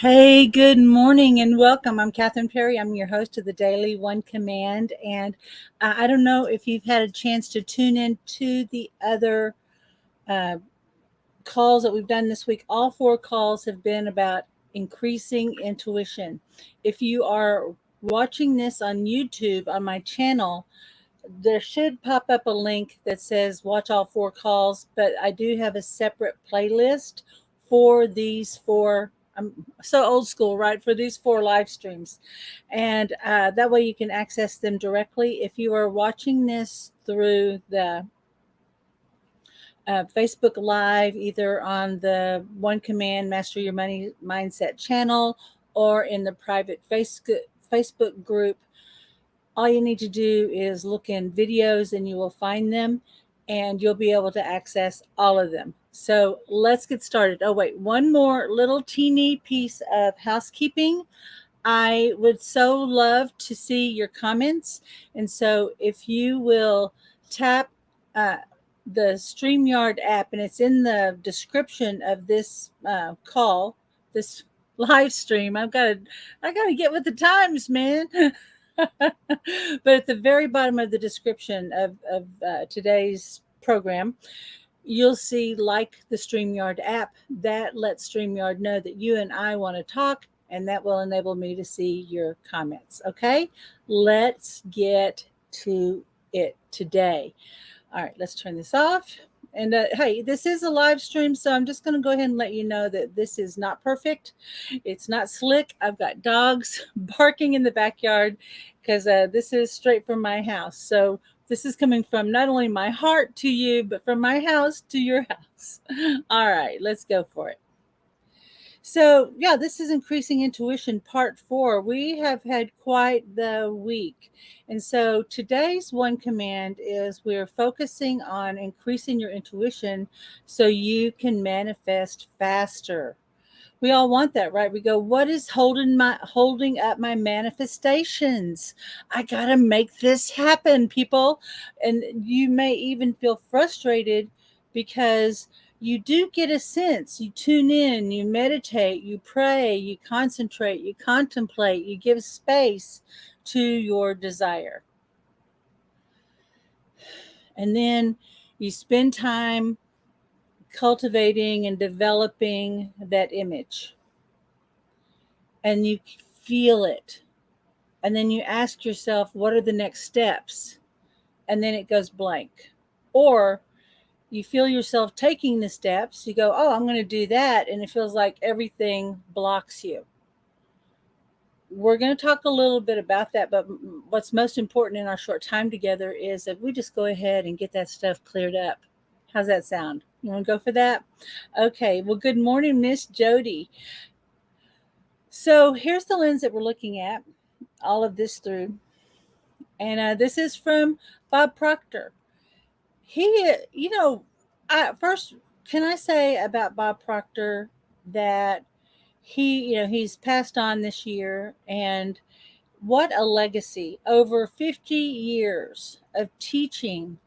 Hey, good morning and welcome. I'm Catherine Perry. I'm your host of the Daily One Command. And I don't know if you've had a chance to tune in to the other uh, calls that we've done this week. All four calls have been about increasing intuition. If you are watching this on YouTube on my channel, there should pop up a link that says watch all four calls, but I do have a separate playlist for these four. I'm so old school, right? For these four live streams. And that way you can access them directly. If you are watching this through the Facebook Live, either on the One Command Master Your Money Mindset channel or in the private Facebook group, all you need to do is look in videos and you will find them and you'll be able to access all of them. So let's get started. Oh, wait, one more little teeny piece of housekeeping. I would so love to see your comments. And so if you will tap uh, the StreamYard app, and it's in the description of this call, this live stream. I gotta get with the times, man. But at the very bottom of the description of today's program, you'll see like the StreamYard app. That lets StreamYard know that you and I want to talk, and that will enable me to see your comments. Okay, let's get to it today. All right, let's turn this off. And hey, this is a live stream, so I'm just going to go ahead and let you know that this is not perfect. It's not slick. I've got dogs barking in the backyard because this is straight from my house. So this is coming from not only my heart to you, but from my house to your house. All right, let's go for it. So, yeah, this is Increasing Intuition Part 4. We have had quite the week. And so today's one command is we're focusing on increasing your intuition so you can manifest faster. We all want that, right? We go, what is holding up my manifestations? I got to make this happen, people. And you may even feel frustrated because you do get a sense. You tune in, you meditate, you pray, you concentrate, you contemplate, you give space to your desire. And then you spend time cultivating and developing that image. And you feel it. And then you ask yourself, what are the next steps? And then it goes blank. Or you feel yourself taking the steps. You go, oh, I'm going to do that. And it feels like everything blocks you. We're going to talk a little bit about that. But what's most important in our short time together is that we just go ahead and get that stuff cleared up. How's that sound? You want to go for that? Okay. Well, good morning, Miss Jody. So here's the lens that we're looking at all of this through. And this is from Bob Proctor. He, first, can I say about Bob Proctor that he's passed on this year, and what a legacy. Over 50 years of teaching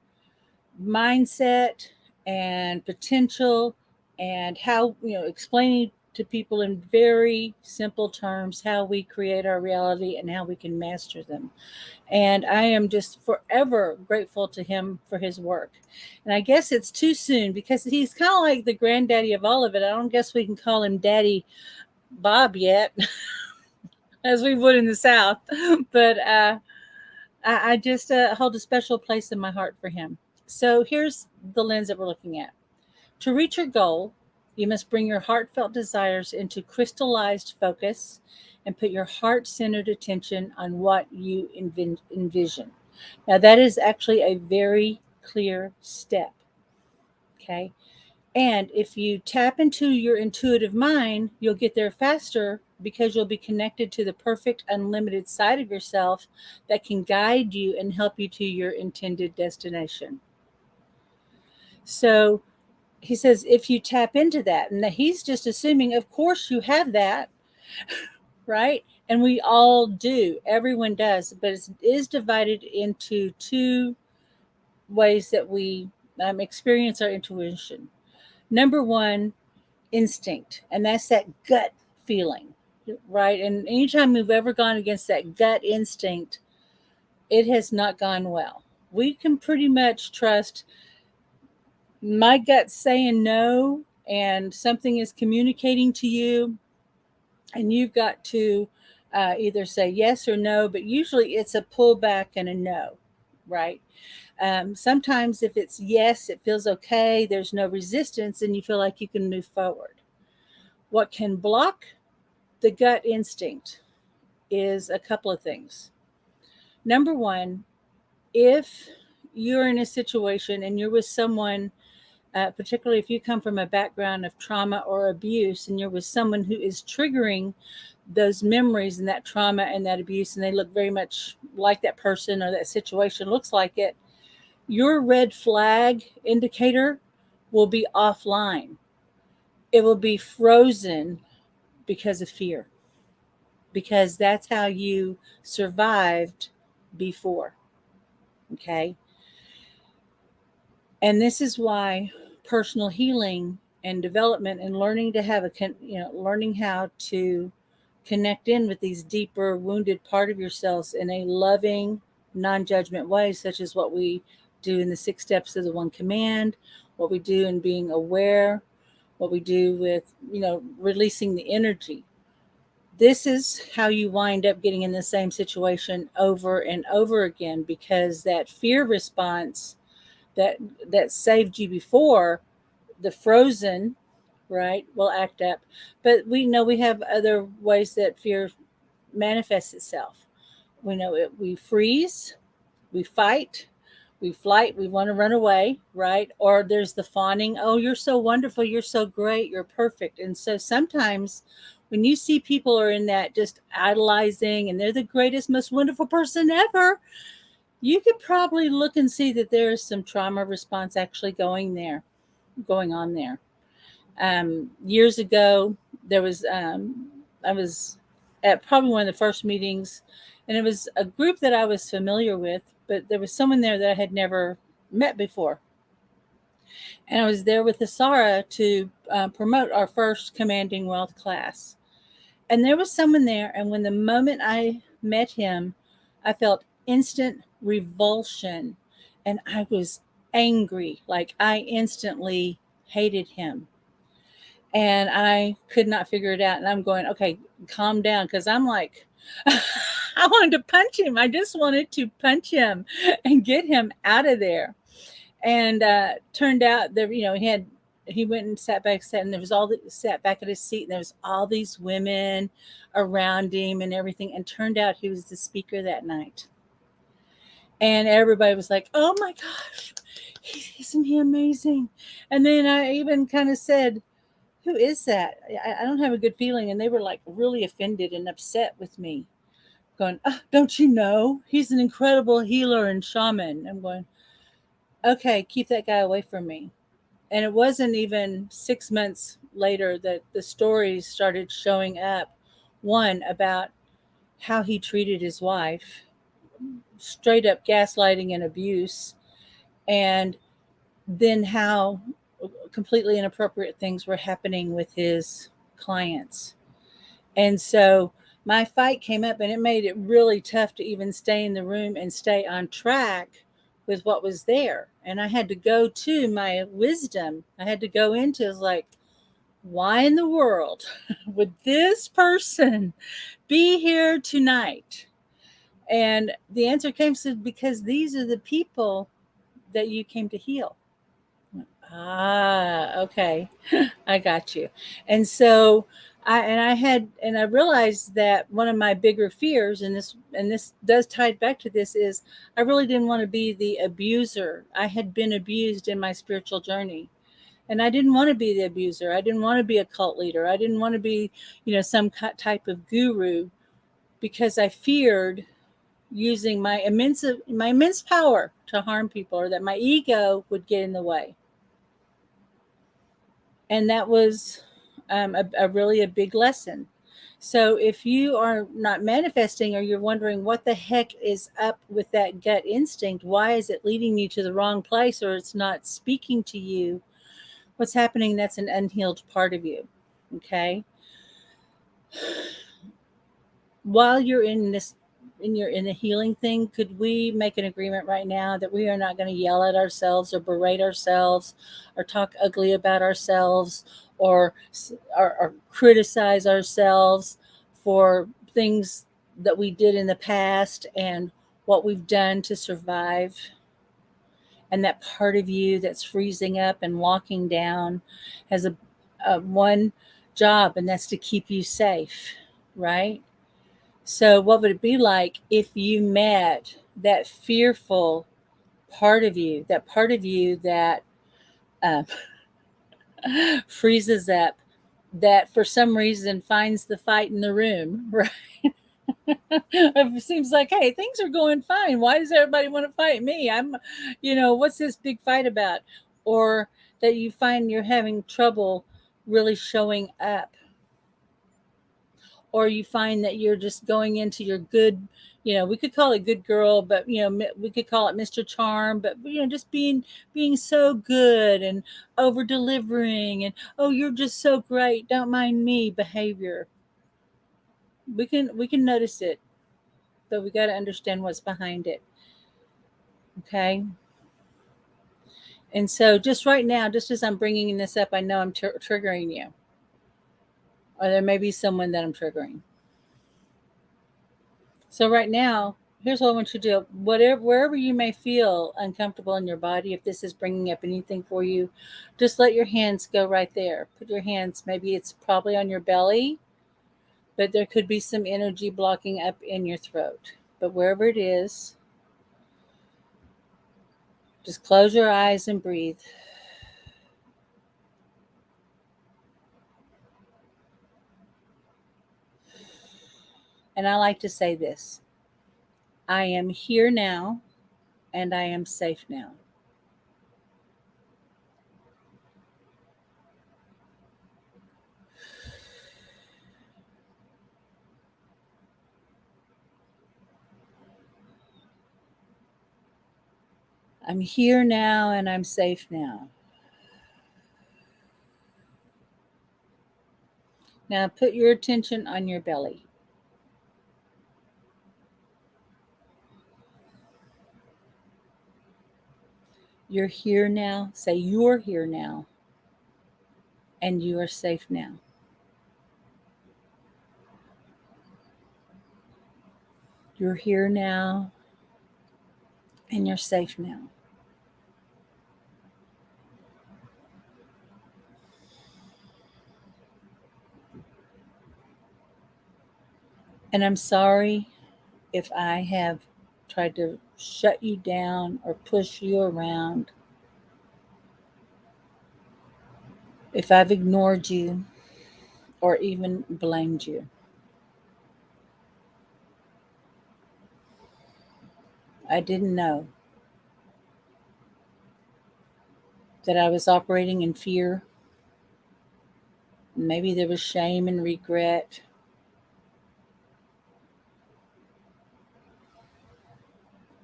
mindset and potential and how, explaining to people in very simple terms how we create our reality and how we can master them. And I am just forever grateful to him for his work. And I guess it's too soon because he's kind of like the granddaddy of all of it. I don't guess we can call him Daddy Bob yet, as we would in the South. But I just hold a special place in my heart for him. So here's the lens that we're looking at. To reach your goal, you must bring your heartfelt desires into crystallized focus and put your heart-centered attention on what you envision. Now, that is actually a very clear step, okay? And if you tap into your intuitive mind, you'll get there faster because you'll be connected to the perfect, unlimited side of yourself that can guide you and help you to your intended destination. So, he says, if you tap into that, and that he's just assuming, of course, you have that, right? And we all do. Everyone does. But it is divided into two ways that we experience our intuition. Number one, instinct. And that's that gut feeling, right? And anytime we've ever gone against that gut instinct, it has not gone well. We can pretty much trust my gut saying no, and something is communicating to you, and you've got to either say yes or no, but usually it's a pullback and a no, right? Sometimes if it's yes, it feels okay, there's no resistance, and you feel like you can move forward. What can block the gut instinct is a couple of things. Number one, if you're in a situation and you're with someone, particularly if you come from a background of trauma or abuse, and you're with someone who is triggering those memories and that trauma and that abuse, and they look very much like that person or that situation looks like it, your red flag indicator will be offline. It will be frozen because of fear, because that's how you survived before. Okay. And this is why personal healing and development and learning to have learning how to connect in with these deeper wounded part of yourselves in a loving, non-judgment way, such as what we do in the 6 steps of the one command, what we do in being aware, what we do with, releasing the energy. This is how you wind up getting in the same situation over and over again, because that fear response that that saved you before, the frozen, right, will act up. But we know we have other ways that fear manifests itself. We know it. We freeze, we fight, we flight, we want to run away, right? Or there's the fawning. Oh, you're so wonderful, you're so great, you're perfect. And so sometimes when you see people are in that just idolizing and they're the greatest, most wonderful person ever, you could probably look and see that there's some trauma response actually going on there. Years ago, there was I was at probably one of the first meetings, and it was a group that I was familiar with, but there was someone there that I had never met before, and I was there with Asara to promote our first Commanding Wealth class. And there was someone there, and when the moment I met him, I felt instant revulsion, and I was angry. Like, I instantly hated him, and I could not figure it out. And I'm going, okay, calm down, because I'm like, I wanted to punch him. I just wanted to punch him and get him out of there. And turned out that, he went and and there was sat back at his seat, and there was all these women around him and everything. And turned out he was the speaker that night. And everybody was like, oh my gosh, isn't he amazing? And then I even kind of said, who is that? I don't have a good feeling. And they were like really offended and upset with me, going, oh, don't you know? He's an incredible healer and shaman. I'm going, okay, keep that guy away from me. And it wasn't even 6 months later that the stories started showing up. One about how he treated his wife, straight up gaslighting and abuse, and then how completely inappropriate things were happening with his clients. And so my fight came up, and it made it really tough to even stay in the room and stay on track with what was there. And I had to go to my wisdom. I had to go into, like, why in the world would this person be here tonight? And the answer came, said, because these are the people that you came to heal. Ah, okay. I got you. And so I realized that one of my bigger fears, and this does tie back to this, is I really didn't want to be the abuser. I had been abused in my spiritual journey, and I didn't want to be the abuser. I didn't want to be a cult leader. I didn't want to be, some type of guru, because I feared using my immense power to harm people, or that my ego would get in the way. And that was a really a big lesson. So if you are not manifesting, or you're wondering what the heck is up with that gut instinct, why is it leading you to the wrong place, or it's not speaking to you, what's happening? That's an unhealed part of you. Okay. while you're in this, in the healing thing, could we make an agreement right now that we are not going to yell at ourselves or berate ourselves or talk ugly about ourselves or, or criticize ourselves for things that we did in the past and what we've done to survive, and that part of you that's freezing up and locking down has a one job, and that's to keep you safe, right? So, what would it be like if you met that fearful part of you that uh, freezes up, that for some reason finds the fight in the room, right? It seems like, hey, things are going fine. Why does everybody want to fight me? What's this big fight about? Or that you find you're having trouble really showing up, or you find that you're just going into your good, we could call it good girl, but we could call it Mr. Charm, but just being so good and over delivering and, oh, you're just so great, don't mind me behavior. We can notice it, but we got to understand what's behind it. Okay. And so just right now, just as I'm bringing this up, I know I'm triggering you, or there may be someone that I'm triggering. So right now, here's what I want you to do. Wherever you may feel uncomfortable in your body, if this is bringing up anything for you, just let your hands go right there. Put your hands, maybe it's probably on your belly, but there could be some energy blocking up in your throat. But wherever it is, just close your eyes and breathe. And I like to say this: I am here now and I am safe now. I'm here now and I'm safe now. Now put your attention on your belly. You're here now. Say, you're here now and you are safe now. You're here now and you're safe now. And I'm sorry if I have tried to shut you down or push you around, if I've ignored you or even blamed you. I didn't know that I was operating in fear. Maybe there was shame and regret.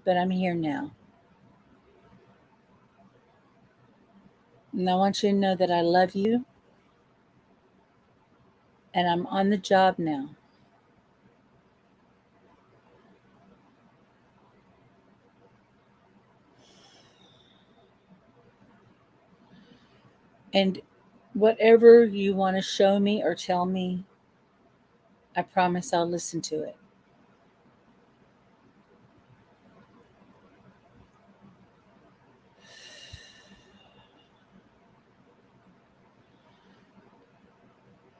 But I'm here now. And I want you to know that I love you and I'm on the job now. And whatever you want to show me or tell me, I promise I'll listen to it.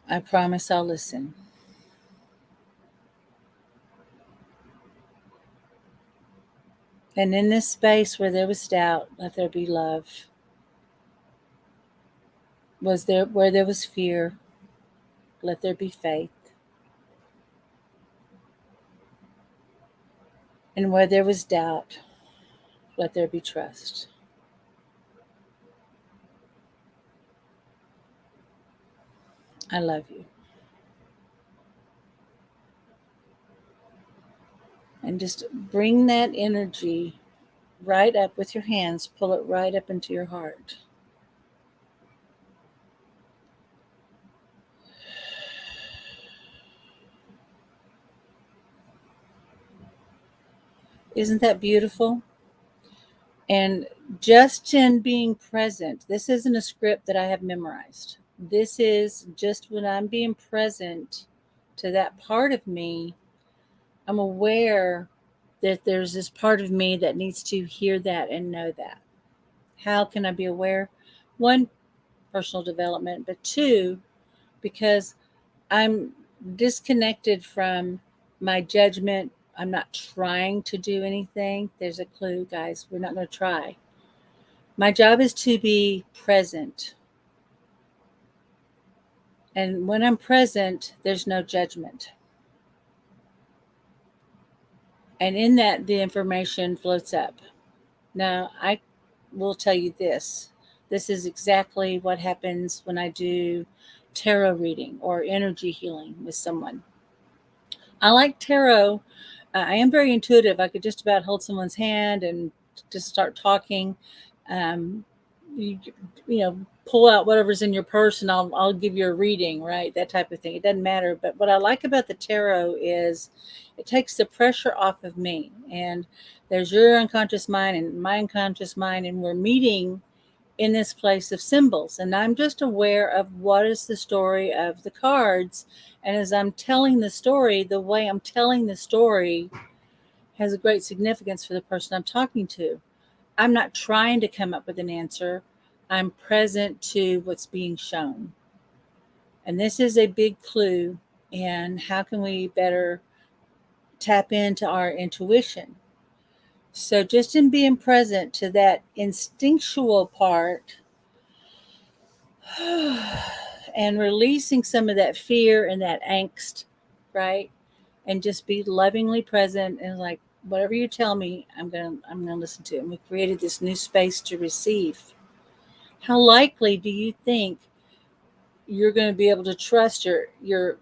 I promise I'll listen. And in this space where there was doubt, let there be love. Was there where there was fear, let there be faith. And where there was doubt, let there be trust. I love you. And just bring that energy right up with your hands, pull it right up into your heart. Isn't that beautiful? And just in being present, this isn't a script that I have memorized. This is just when I'm being present to that part of me, I'm aware that there's this part of me that needs to hear that and know that. How can I be aware? One, personal development, but two, because I'm disconnected from my judgment. I'm not trying to do anything. There's a clue, guys. We're not going to try. My job is to be present. And when I'm present, there's no judgment. And in that, the information floats up. Now, I will tell you this. This is exactly what happens when I do tarot reading or energy healing with someone. I like tarot. I am very intuitive. I could just about hold someone's hand and just start talking. Um, you, you know, pull out whatever's in your purse and I'll give you a reading, right? That type of thing. It doesn't matter. But what I like about the tarot is it takes the pressure off of me. And there's your unconscious mind and my unconscious mind, and we're meeting in this place of symbols. And I'm just aware of what is the story of the cards. And as I'm telling the story, the way I'm telling the story has a great significance for the person I'm talking to. I'm not trying to come up with an answer. I'm present to what's being shown. And this is a big clue in how can we better tap into our intuition. So just in being present to that instinctual part and releasing some of that fear and that angst, right? And just be lovingly present and like whatever you tell me, I'm gonna listen to it. And we created this new space to receive. How likely do you think you're going to be able to trust your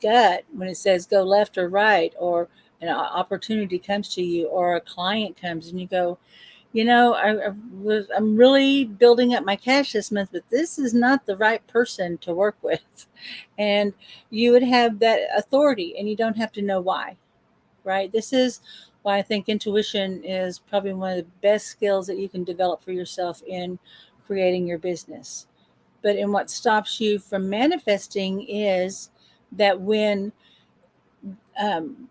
gut when it says go left or right, or an opportunity comes to you, or a client comes and you go, I'm really building up my cash this month, but this is not the right person to work with. And you would have that authority and you don't have to know why, right? This is why I think intuition is probably one of the best skills that you can develop for yourself in creating your business. But in what stops you from manifesting is that when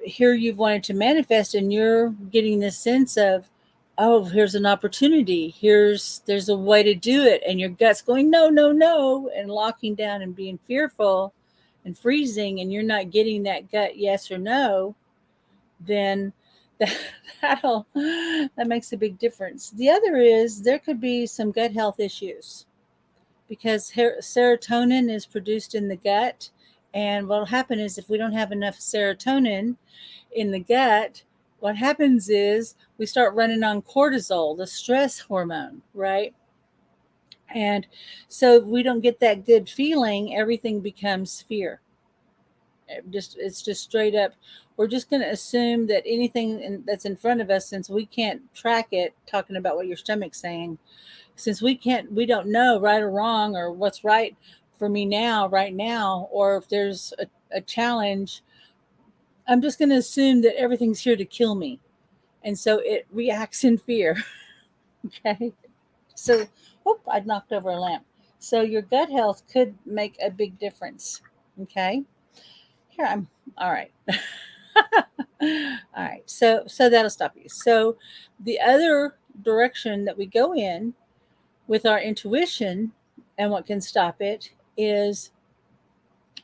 here you've wanted to manifest and you're getting this sense of, oh, here's an opportunity, there's a way to do it, and your gut's going no, no, no, and locking down and being fearful and freezing, and you're not getting that gut yes or no, then that, that makes a big difference. The other is there could be some gut health issues because serotonin is produced in the gut. And what will happen is if we don't have enough serotonin in the gut, what happens is we start running on cortisol, the stress hormone, right? And so if we don't get that good feeling, everything becomes fear. It's just straight up. We're just going to assume that that's in front of us, since we can't track it, talking about what your stomach's saying, since we don't know right or wrong or what's right for me now, right now, or if there's a challenge, I'm just going to assume that everything's here to kill me. And so it reacts in fear. Okay. So, whoop, I knocked over a lamp. So your gut health could make a big difference. Okay. Here I'm. All right. All right. So that'll stop you. So the other direction that we go in with our intuition and what can stop it is,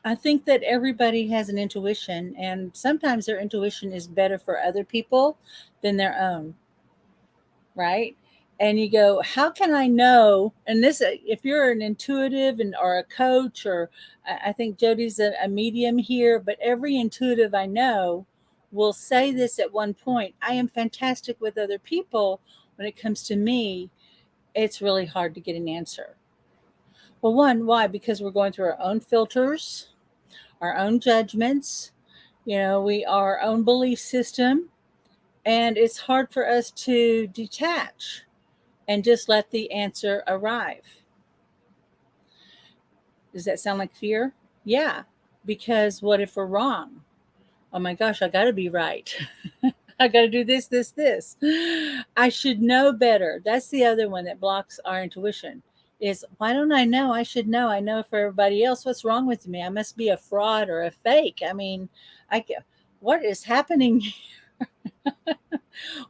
I think that everybody has an intuition, and sometimes their intuition is better for other people than their own, right? And you go, how can I know? And this, if you're an intuitive or a coach, or I think Jody's a medium here, but every intuitive I know will say this at one point: I am fantastic with other people. When it comes to me, it's really hard to get an answer. Well, one, why? Because we're going through our own filters, our own judgments, our own belief system, and it's hard for us to detach and just let the answer arrive. Does that sound like fear? Yeah, because what if we're wrong? Oh my gosh, I got to be right. I got to do this, this, this. I should know better. That's the other one that blocks our intuition. Is why don't I know? I should know. I know for everybody else. What's wrong with me? I must be a fraud or a fake. I mean, what is happening?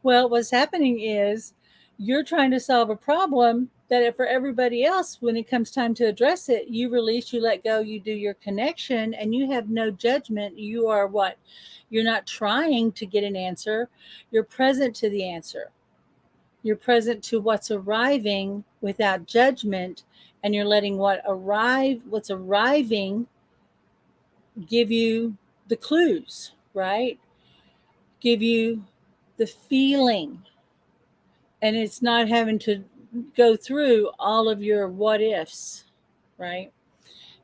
Well, what's happening is you're trying to solve a problem that for everybody else, when it comes time to address it, you release, you let go, you do your connection, and you have no judgment. You are what? You're not trying to get an answer. You're present to the answer. You're present to what's arriving without judgment, and you're letting what's arriving give you the clues, right? Give you the feeling, and it's not having to go through all of your what ifs, right?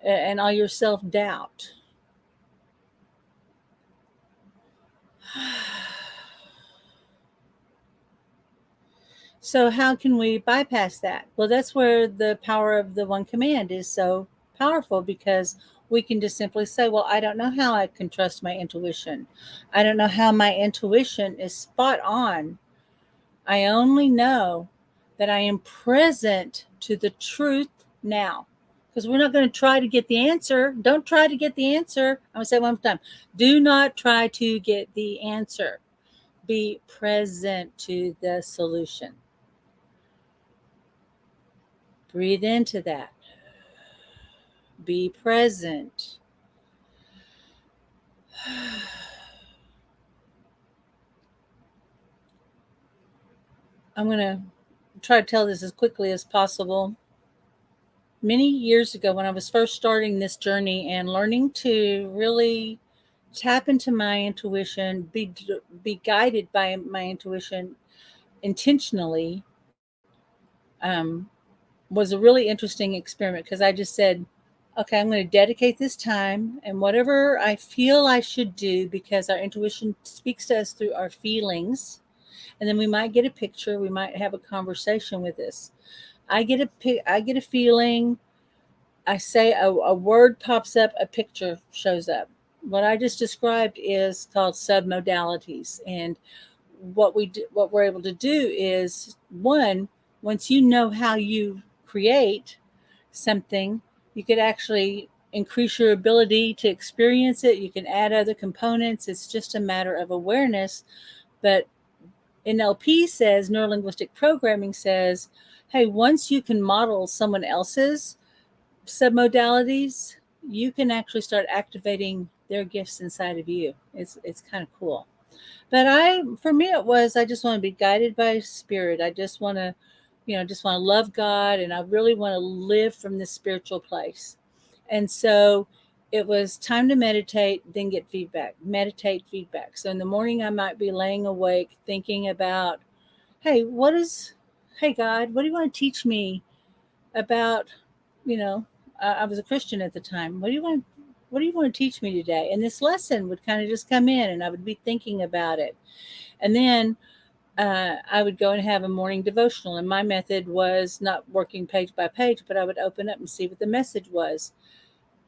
And all your self doubt. So, how can we bypass that? Well, that's where the power of the one command is so powerful, because we can just simply say, well, I don't know how I can trust my intuition. I don't know how my intuition is spot on. I only know that I am present to the truth now. Because we're not going to try to get the answer. Don't try to get the answer. I'm going to say it one more time. Do not try to get the answer. Be present to the solution. Breathe into that. Be present. I'm going to try to tell this as quickly as possible. Many years ago, when I was first starting this journey and learning to really tap into my intuition, be guided by my intuition intentionally, um, was a really interesting experiment, because I just said, okay, I'm going to dedicate this time, and whatever I feel I should do, because our intuition speaks to us through our feelings, and then we might get a picture, we might have a conversation with this. I get a feeling. I say a word pops up, a picture shows up. What I just described is called submodalities, and what we're able to do is, once you know how you create something, you could actually increase your ability to experience it. You can add other components. It's just a matter of awareness. But NLP says, neuro linguistic programming says, hey, once you can model someone else's submodalities, you can actually start activating their gifts inside of you. It's kind of cool. But for me, it was, I just want to be guided by spirit. I just want to, just want to love God, and I really want to live from this spiritual place. And so it was time to meditate, then get feedback, meditate, feedback. So in the morning, I might be laying awake thinking about, hey, hey, God, what do you want to teach me about, you know, I was a Christian at the time. What do you want to teach me today? And this lesson would kind of just come in, and I would be thinking about it. And then I would go and have a morning devotional. And my method was not working page by page, but I would open up and see what the message was.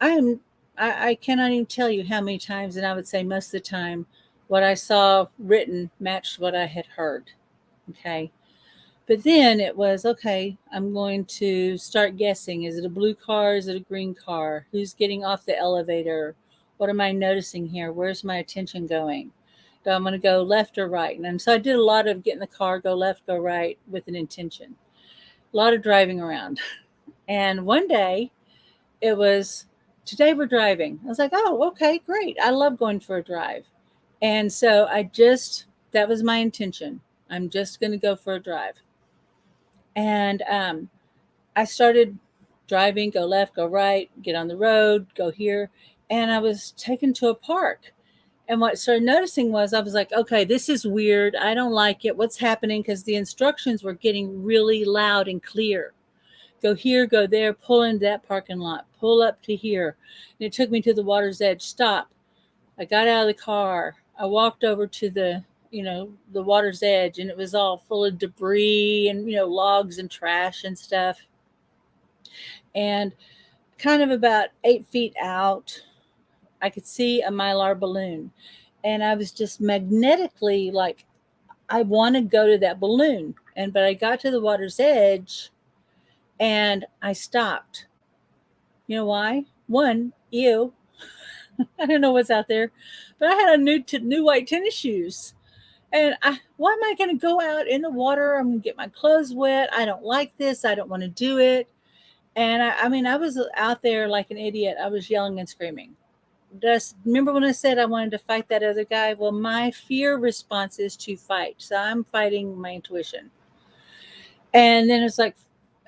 I cannot even tell you how many times, and I would say most of the time, what I saw written matched what I had heard. Okay. But then it was, okay, I'm going to start guessing. Is it a blue car? Is it a green car? Who's getting off the elevator? What am I noticing here? Where's my attention going? Do I'm going to go left or right? And so I did a lot of get in the car, go left, go right with an intention. A lot of driving around. And one day it was, today we're driving. I was like, oh, okay, great. I love going for a drive. And so that was my intention. I'm just going to go for a drive. And I started driving, go left, go right, get on the road, go here. And I was taken to a park. And what I started noticing was, I was like, okay, this is weird. I don't like it. What's happening? Because the instructions were getting really loud and clear. Go here, go there, pull into that parking lot, pull up to here. And it took me to the water's edge. Stop. I got out of the car. I walked over to the water's edge, and it was all full of debris and, logs and trash and stuff. And kind of about 8 feet out, I could see a Mylar balloon. And I was just magnetically like, I want to go to that balloon. But I got to the water's edge and I stopped. You know why? One, ew. I don't know what's out there, but I had a new white tennis shoes. And why am I going to go out in the water? I'm going to get my clothes wet. I don't like this. I don't want to do it. And I mean, I was out there like an idiot. I was yelling and screaming. Just remember when I said I wanted to fight that other guy? Well, my fear response is to fight. So I'm fighting my intuition. And then it's like,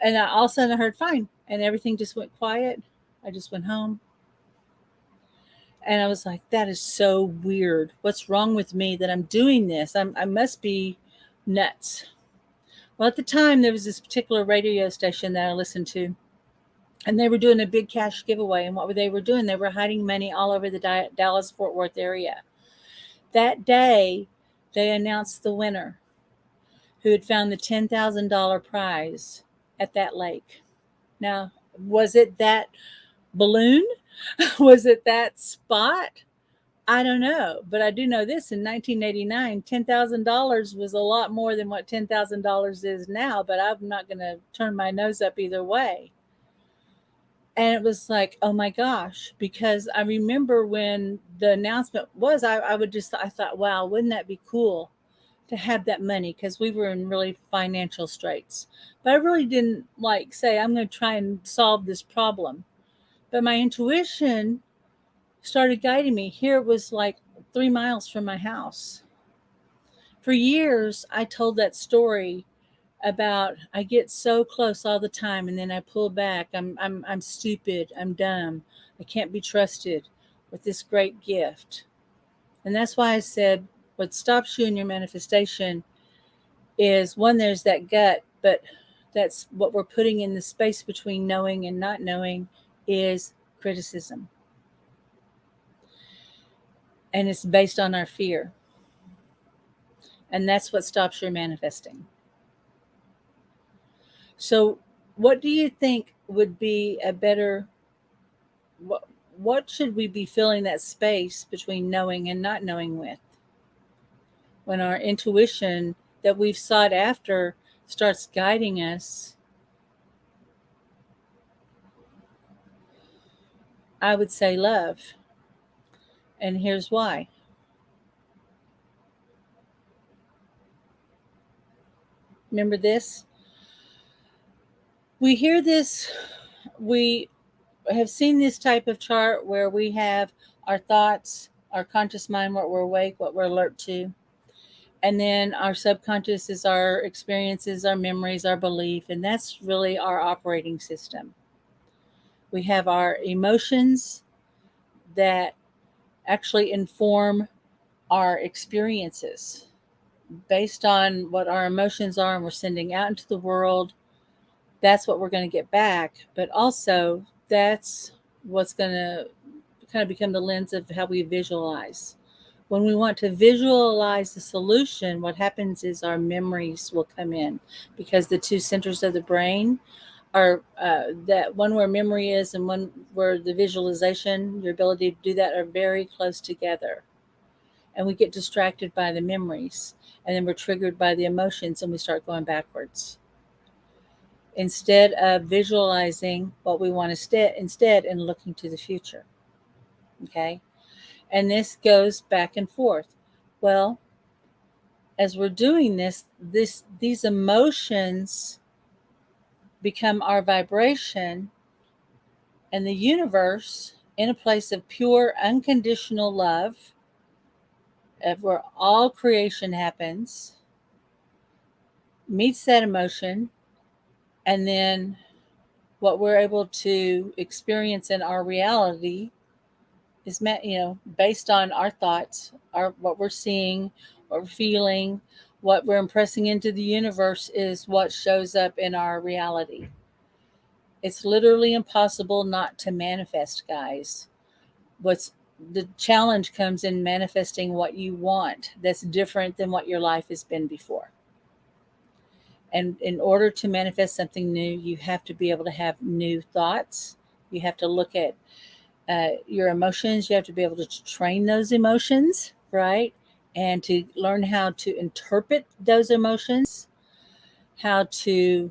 and I, all of a sudden I heard fine. And everything just went quiet. I just went home. And I was like, that is so weird. What's wrong with me that I'm doing this? I must be nuts. Well, at the time, there was this particular radio station that I listened to, and they were doing a big cash giveaway. And what they were doing, they were hiding money all over the Dallas-Fort Worth area. That day, they announced the winner who had found the $10,000 prize at that lake. Now, was it that balloon? Was it that spot? I don't know, but I do know this: in 1989, $10,000 was a lot more than what $10,000 is now, but I'm not going to turn my nose up either way. And it was like, oh my gosh, because I remember when the announcement was, I thought, wow, wouldn't that be cool to have that money? Because we were in really financial straits. But I really didn't like say, I'm going to try and solve this problem. But my intuition started guiding me. Here it was like 3 miles from my house. For years, I told that story about I get so close all the time and then I pull back. I'm stupid. I'm dumb. I can't be trusted with this great gift. And that's why I said what stops you in your manifestation is, one, there's that gut, but that's what we're putting in the space between knowing and not knowing is criticism. And it's based on our fear. And that's what stops your manifesting. So, what do you think would be a better, what should we be filling that space between knowing and not knowing with? When our intuition that we've sought after starts guiding us, I would say love. And here's why. Remember this? We hear this, we have seen this type of chart where we have our thoughts, our conscious mind, what we're awake, what we're alert to. And then our subconscious is our experiences, our memories, our belief, and that's really our operating system. We have our emotions that actually inform our experiences based on what our emotions are, and we're sending out into the world. That's what we're going to get back. But also, that's what's going to kind of become the lens of how we visualize. When we want to visualize the solution, what happens is our memories will come in, because the two centers of the brain are that one where memory is and one where the visualization, your ability to do that, are very close together. And we get distracted by the memories, and then we're triggered by the emotions, and we start going backwards instead of visualizing what we want instead and looking to the future. Okay. And this goes back and forth. Well, as we're doing these emotions become our vibration, and the universe, in a place of pure unconditional love, of where all creation happens, meets that emotion, and then what we're able to experience in our reality is met, based on our thoughts, what we're seeing, what we're feeling, what we're impressing into the universe is what shows up in our reality. It's literally impossible not to manifest, guys. What's the challenge comes in manifesting what you want that's different than what your life has been before. And in order to manifest something new, you have to be able to have new thoughts. You have to look at your emotions. You have to be able to train those emotions, right? And to learn how to interpret those emotions, how to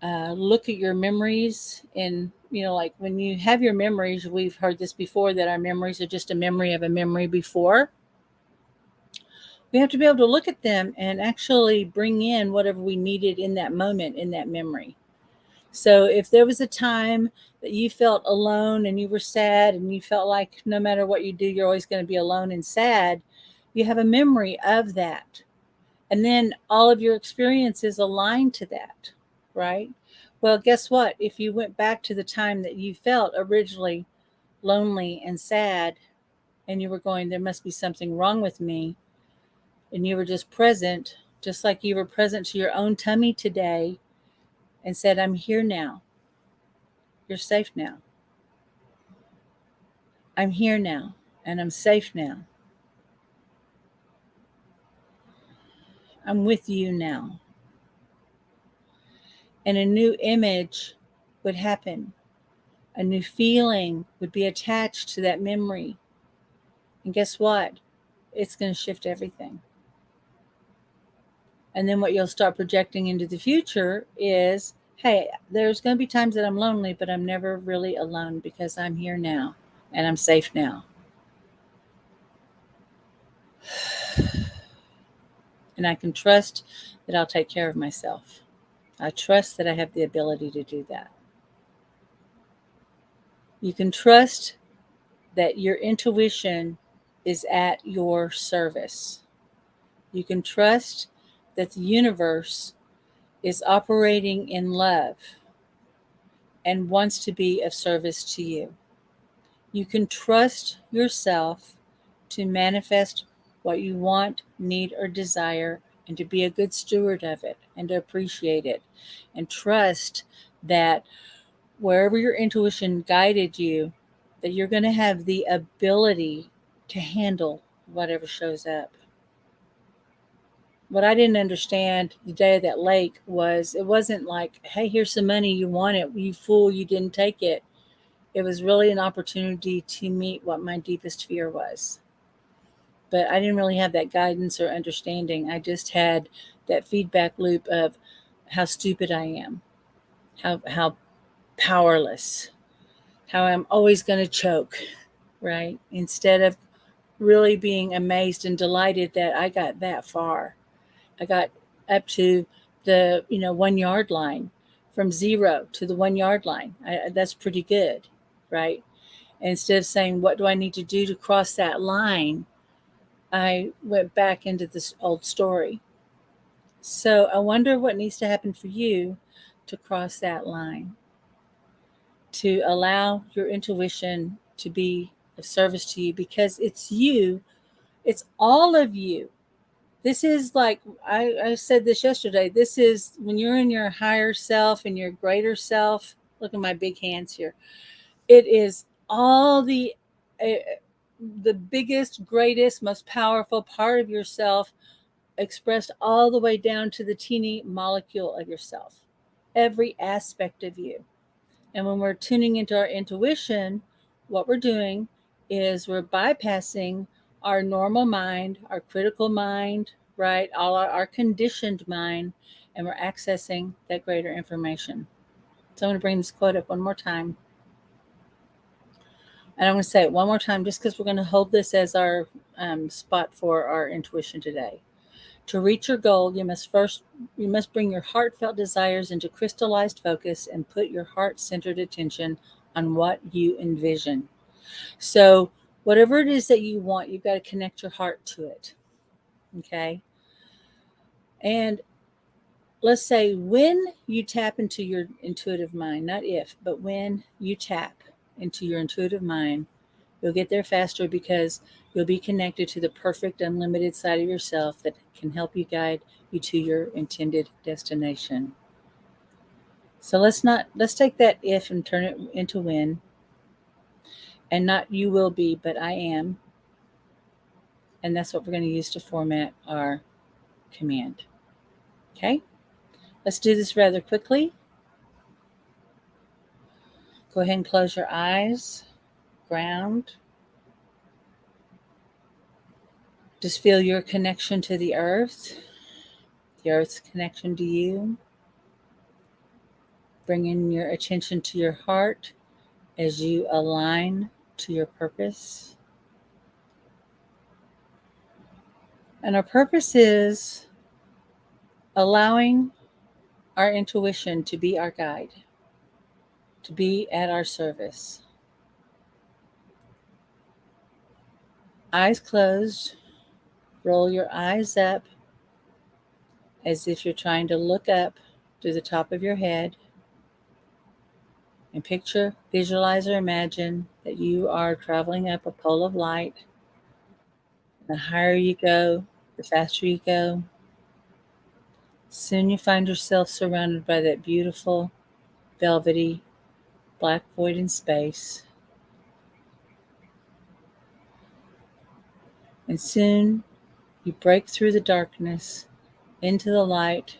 look at your memories. And, like when you have your memories, we've heard this before, that our memories are just a memory of a memory before. We have to be able to look at them and actually bring in whatever we needed in that moment, in that memory. So if there was a time that you felt alone and you were sad and you felt like no matter what you do, you're always going to be alone and sad, you have a memory of that. And then all of your experiences align to that, right? Well, guess what? If you went back to the time that you felt originally lonely and sad, and you were going, there must be something wrong with me, and you were just present, just like you were present to your own tummy today, and said, I'm here now. You're safe now. I'm here now, and I'm safe now. I'm with you now. And a new image would happen. A new feeling would be attached to that memory. And guess what? It's going to shift everything. And then what you'll start projecting into the future is, hey, there's going to be times that I'm lonely, but I'm never really alone because I'm here now and I'm safe now. And I can trust that I'll take care of myself. I trust that I have the ability to do that. You can trust that your intuition is at your service. You can trust that the universe is operating in love and wants to be of service to you. You can trust yourself to manifest what you want, need, or desire, and to be a good steward of it and to appreciate it. And trust that wherever your intuition guided you, that you're going to have the ability to handle whatever shows up. What I didn't understand the day of that lake was, it wasn't like, hey, here's some money, you want it, you fool, you didn't take it. It was really an opportunity to meet what my deepest fear was. But I didn't really have that guidance or understanding. I just had that feedback loop of how stupid I am, how powerless, how I'm always going to choke, right? Instead of really being amazed and delighted that I got that far. I got up to the 1 yard line, from 0 to the 1 yard line. That's pretty good, right? And instead of saying, what do I need to do to cross that line, I went back into this old story. So I wonder what needs to happen for you to cross that line, to allow your intuition to be of service to you, because it's you, it's all of you. This is like, I said this yesterday, this is when you're in your higher self and your greater self. Look at my big hands here. It is all the biggest, greatest, most powerful part of yourself, expressed all the way down to the teeny molecule of yourself, every aspect of you. And when we're tuning into our intuition, what we're doing is we're bypassing our normal mind, our critical mind, right? All our conditioned mind, and we're accessing that greater information. So I'm going to bring this quote up one more time. And I'm going to say it one more time just because we're going to hold this as our spot for our intuition today. To reach your goal, you must bring your heartfelt desires into crystallized focus and put your heart-centered attention on what you envision. So whatever it is that you want, you've got to connect your heart to it. Okay? And let's say when you tap into your intuitive mind, not if, but when you tap into your intuitive mind, you'll get there faster because you'll be connected to the perfect, unlimited side of yourself that can help you guide you to your intended destination. So let's take that if and turn it into when. And not you will be, but I am. And that's what we're going to use to format our command. Okay? Let's do this rather quickly. Go ahead and close your eyes. Ground. Just feel your connection to the earth's connection to you. Bringing your attention to your heart as you align to your purpose. And our purpose is allowing our intuition to be our guide, to be at our service. Eyes closed, roll your eyes up as if you're trying to look up to the top of your head, and picture, visualize, or imagine that you are traveling up a pole of light. The higher you go, the faster you go. Soon you find yourself surrounded by that beautiful, velvety, black void in space. And soon you break through the darkness into the light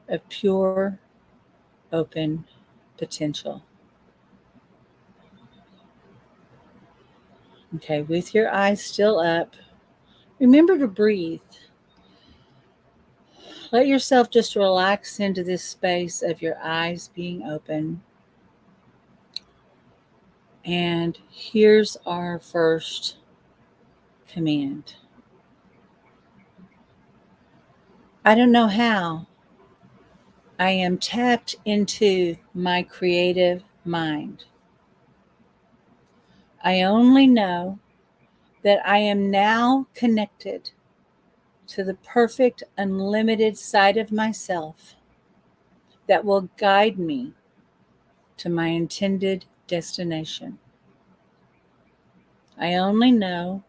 of pure, open potential. Okay, with your eyes still up, remember to breathe. Let yourself just relax into this space of your eyes being open. And here's our first command. I don't know how. I am tapped into my creative mind. I only know that I am now connected to the perfect, unlimited side of myself that will guide me to my intended destination. I only know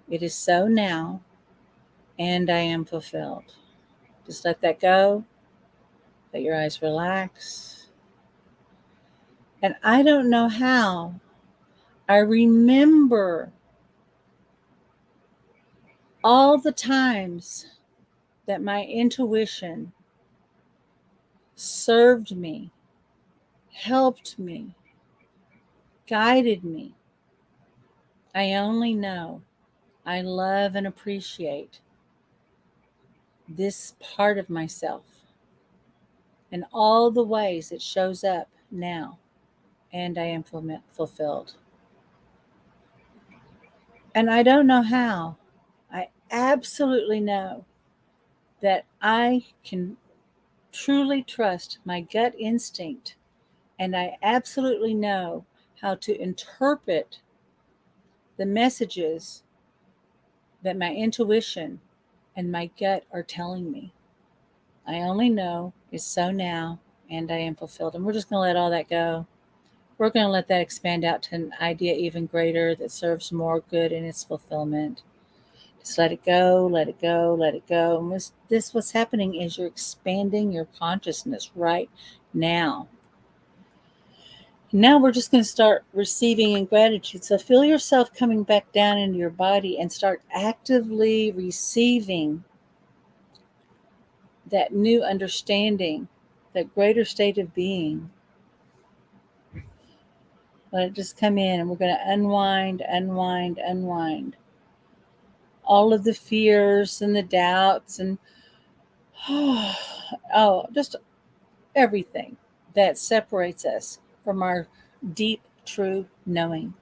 it is so now, and I am fulfilled. Just let that go. Let your eyes relax. And I don't know how. I remember all the times that my intuition served me, helped me, guided me. I only know I love and appreciate this part of myself and all the ways it shows up now, and I am fulfilled. And I don't know how. I absolutely know that I can truly trust my gut instinct, and I absolutely know how to interpret the messages that my intuition and my gut are telling me. I only know it's so now, and I am fulfilled. And we're just going to let all that go. We're going to let that expand out to an idea even greater that serves more good in its fulfillment. Just let it go, let it go, let it go. And what's happening is you're expanding your consciousness right now. Now we're just going to start receiving in gratitude. So feel yourself coming back down into your body and start actively receiving that new understanding, that greater state of being. Let it just come in, and we're going to unwind all of the fears and the doubts and just everything that separates us from our deep, true knowing.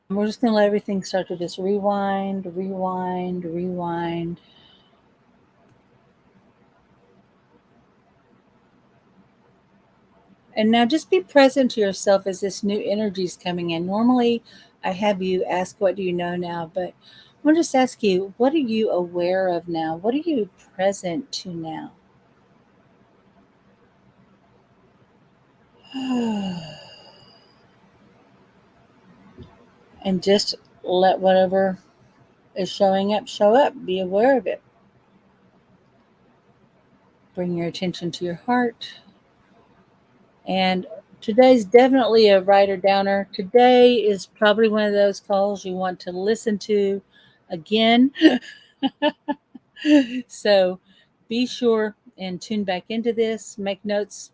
And we're just going to let everything start to just rewind. And now just be present to yourself as this new energy is coming in. Normally, I have you ask, what do you know now? But I'm going to just ask you, what are you aware of now? What are you present to now? And just let whatever is showing up show up. Be aware of it. Bring your attention to your heart. And today's definitely a writer downer. Today is probably one of those calls you want to listen to again. So be sure and tune back into this. Make notes,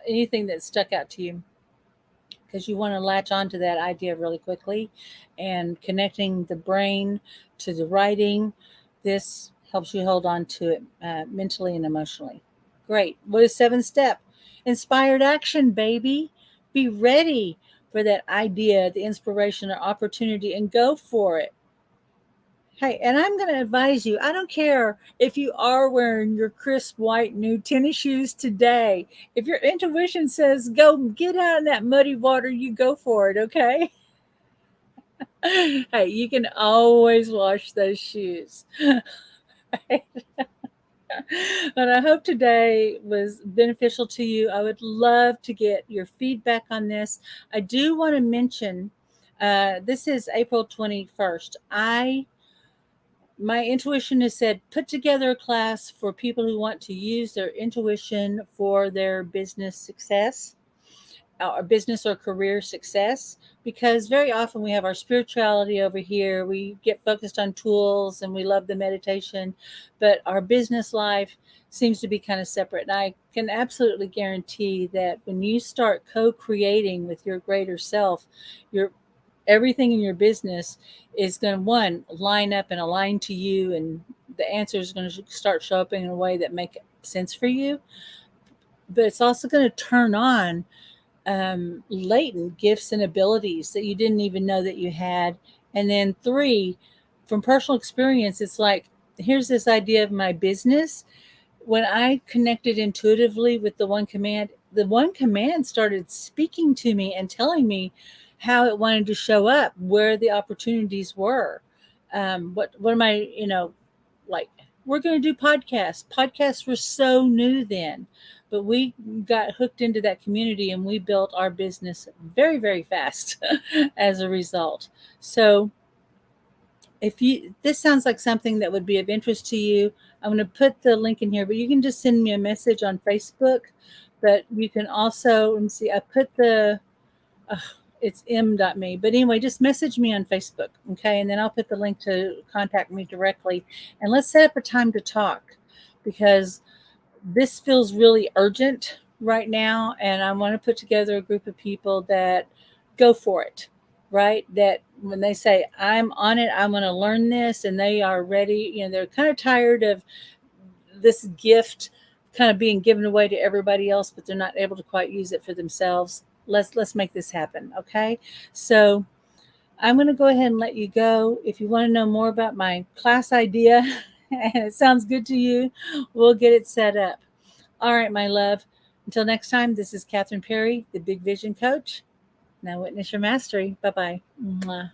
anything that stuck out to you. because you want to latch onto that idea really quickly, and connecting the brain to the writing. This helps you hold on to it mentally and emotionally. Great. What is seventh step? Inspired action, baby. Be ready for that idea, the inspiration or opportunity, and go for it. Hey, and I'm going to advise you, I don't care if you are wearing your crisp white new tennis shoes today. If your intuition says go get out in that muddy water, you go for it, okay? Hey, you can always wash those shoes. Right? But I hope today was beneficial to you. I would love to get your feedback on this. I do want to mention this is April 21st. My intuition has said put together a class for people who want to use their intuition for their business success or business or career success, because very often we have our spirituality over here, we get focused on tools and we love the meditation, but our business life seems to be kind of separate. And I can absolutely guarantee that when you start co-creating with your greater self, your everything in your business is going to one line up and align to you, and the answers are going to start showing up in a way that make sense for you. But it's also going to turn on latent gifts and abilities that you didn't even know that you had. And then three, from personal experience, it's like, here's this idea of my business. When I connected intuitively with the one command started speaking to me and telling me how it wanted to show up, where the opportunities were. What am I, like, we're going to do podcasts. Podcasts were so new then, but we got hooked into that community and we built our business very, very fast as a result. So if you this sounds like something that would be of interest to you, I'm going to put the link in here, but you can just send me a message on Facebook. But you can also, let me see, I put uh, it's m.me, but anyway, just message me on Facebook, okay? And then I'll put the link to contact me directly, and let's set up a time to talk, because this feels really urgent right now, and I want to put together a group of people that go for it, right? That when they say I'm on it, I want to learn this, and they are ready. They're kind of tired of this gift kind of being given away to everybody else, but they're not able to quite use it for themselves. Let's make this happen, okay? So I'm going to go ahead and let you go. If you want to know more about my class idea and it sounds good to you, we'll get it set up. All right, my love. Until next time, this is Catherine Perry, the Big Vision Coach. Now witness your mastery. Bye-bye. Mwah.